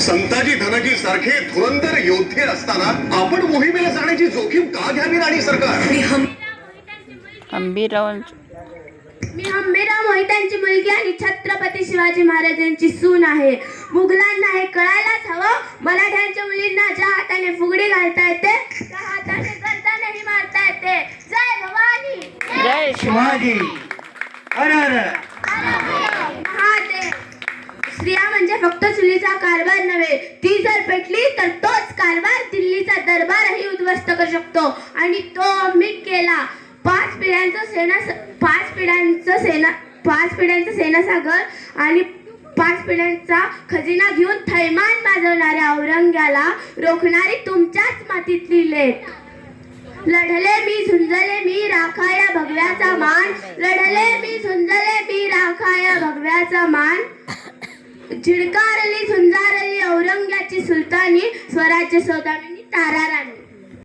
संताजी धनाजी सारखे धुरंधर योद्धे असताना आपण मोहिमेला जाण्याची जोखीम का घ्यावी राणी सरकार? मी हंबीरराव मोहित्यांची मुलगी आणि छत्रपती शिवाजी महाराजांची सून आहे. मुघलांना हे कळायलाच हवं, मराठ्यांच्या मुलींना ज्या हाताने फुगडी घालता येते त्या हाताने गर्दानही मारता येते. जय भवानी, जय शिवाजी. हर हर महादेव. स्त्रिया म्हणजे फक्त चुलीचा कारभार नव्हे, ती जर पेटली तर तोच कारभार दिल्लीचा दरबारही उद्ध्वस्त करू शकतो आणि तो आम्ही केला. पाच पिढ्यांचं सेनासागर आणि 5 पिढ्यांचा खजिना घेऊन थैमान माजवणाऱ्या औरंग्याला रोखणारी तुमच्याच मातीतली लेक. लढले मी झुंजले मी राखाया भगव्याचा मान, लढले मी झुंजले मी राखाया भगव्याचा मान. झिडकारली झुंजारली औरंग्याची सुलतानी, स्वराज्य सौदामिनी तारा राणी.